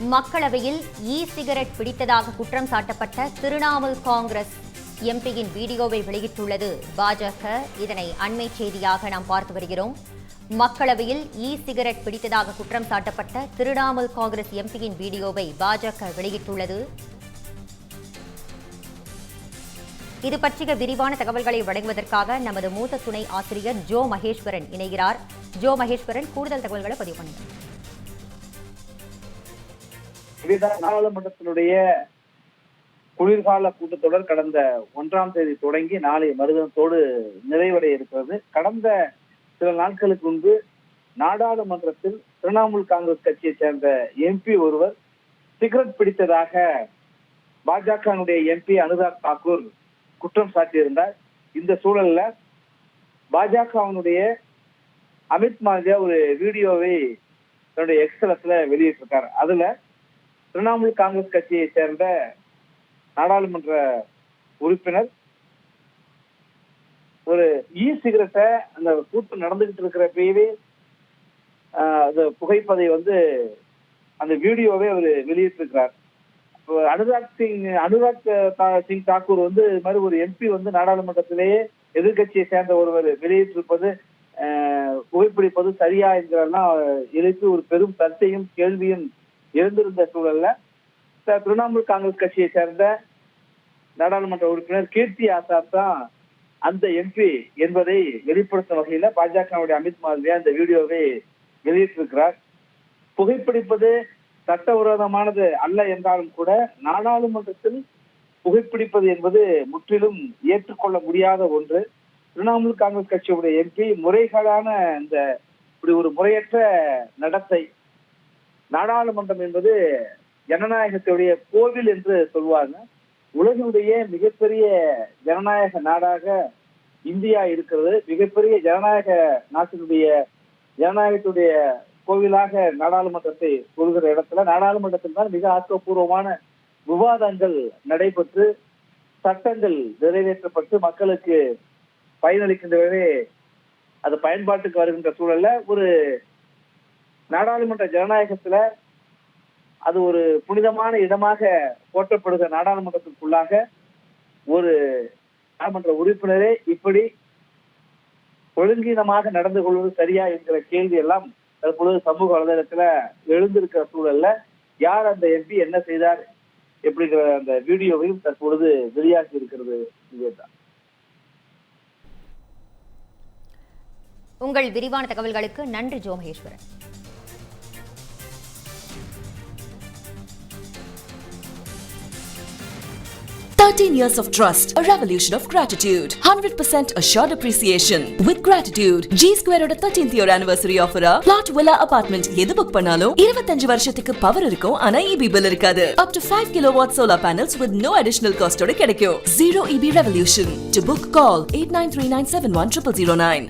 மக்களவையில் சிகரெட் பிடித்ததாக குற்றம் சாட்டப்பட்ட திரிணாமுல் காங்கிரஸ் எம்பியின் வீடியோவை வெளியிட்டுள்ளது பாஜக. இதனை அண்மை செய்தியாக நாம் பார்த்து வருகிறோம். மக்களவையில் சிகரெட் பிடித்ததாக குற்றம் சாட்டப்பட்ட திரிணாமுல் காங்கிரஸ் எம்பியின் வீடியோவை பாஜக வெளியிட்டுள்ளது. இது பற்றிய விரிவான தகவல்களை வழங்குவதற்காக நமது மூத்த துணை ஆசிரியர் ஜோ மகேஸ்வரன் இணைகிறார். ஜோ மகேஸ்வரன், கூடுதல் தகவல்களை பதிவு பண்ணுங்க. நாடாளுமன்றத்தினுடைய குளிர்கால கூட்டத்தொடர் கடந்த 1ஆம் தேதி தொடங்கி நாளை மறுதினத்தோடு நிறைவடைய இருக்கிறது. கடந்த சில நாட்களுக்கு முன்பு நாடாளுமன்றத்தில் திரிணாமுல் காங்கிரஸ் கட்சியை சேர்ந்த எம்பி ஒருவர் சிகரெட் பிடித்ததாக பாஜகனுடைய எம்பி அனுராக் தாக்கூர் குற்றம் சாட்டியிருந்தார். இந்த சூழல்ல பாஜகவினுடைய அமித் மால்வியா ஒரு வீடியோவை தன்னுடைய எக்ஸ்தலத்துல வெளியிட்டிருக்காரு. அதுல திரிணாமுல் காங்கிரஸ் கட்சியை சேர்ந்த நாடாளுமன்ற உறுப்பினர் ஒரு சிகரெட்டை அந்த கூட்டம் நடந்துகிட்டு இருக்கிறப்பவே அந்த புகைப்பதை அந்த வீடியோவை அவர் வெளியிட்டிருக்கிறார். அனுராக் சிங் தாக்கூர் இது மாதிரி ஒரு எம்பி நாடாளுமன்றத்திலேயே எதிர்கட்சியை சேர்ந்த ஒருவர் வெளியிட்டிருப்பது புகைப்பிடிப்பது சரியா என்கிறதெல்லாம் எழுப்பி ஒரு பெரும் சர்ச்சையும் கேள்வியும் எழுந்திருந்த சூழல்ல திரிணாமுல் காங்கிரஸ் கட்சியை சேர்ந்த நாடாளுமன்ற உறுப்பினர் கீர்த்தி ஆசாத் தான் அந்த எம்பி என்பதை வெளிப்படுத்தும் வகையில பாஜகவுடைய அமித் மால்வியா இந்த வீடியோவை வெளியிட்டிருக்கிறார். புகைப்பிடிப்பது சட்டவிரோதமானது அல்ல என்றாலும் கூட நாடாளுமன்றத்தில் புகைப்பிடிப்பது என்பது முற்றிலும் ஏற்றுக்கொள்ள முடியாத ஒன்று. திரிணாமுல் காங்கிரஸ் கட்சியுடைய எம்பி முறைகளான இந்த இப்படி ஒரு முறையற்ற நடத்தை, நாடாளுமன்றம் என்பது ஜனநாயகத்துடைய கோவில் என்று சொல்வாங்க. உலகினுடைய மிகப்பெரிய ஜனநாயக நாடாக இந்தியா இருக்கிறது. மிகப்பெரிய ஜனநாயக நாட்டினுடைய ஜனநாயகத்துடைய கோவிலாக நாடாளுமன்றத்தை சொல்கிற இடத்துல நாடாளுமன்றத்தில் தான் மிக ஆக்கப்பூர்வமான விவாதங்கள் நடைபெற்று சட்டங்கள் நிறைவேற்றப்பட்டு மக்களுக்கு பயனளிக்கின்றவே அது பயன்பாட்டுக்கு வருகின்ற சூழல்ல ஒரு நாடாளுமன்ற ஜனநாயகத்துல அது ஒரு புனிதமான இடமாக போற்றப்படுகிற நாடாளுமன்றத்திற்குள்ளாக ஒரு நாடாளுமன்ற உறுப்பினரே இப்படி ஒழுங்கீனமாக நடந்து கொள்வது சரியா என்கிற கேள்வி எல்லாம் தற்பொழுது சமூக வலைதளத்துல எழுந்திருக்கிற சூழல்ல யார் அந்த எம்பி என்ன செய்தார் எப்படிங்கிற அந்த வீடியோவையும் தற்பொழுது வெளியாகி இருக்கிறது. இதுதான் உங்கள் விரிவான தகவல்களுக்கு நன்றி Joe Maheswaran. Years of trust, a revolution of gratitude, 100% assured appreciation. With gratitude, G Square oda 13th year anniversary offer plot villa apartment எது புக் பண்ணாலும் 25 வருஷத்துக்கு பவர் இருக்கும். ஆனா EB bill இருக்காது. Up to 5 kilowatt solar panels with no additional cost ஓட கிடைக்கும். Zero EB revolution. To book, call 8939710009.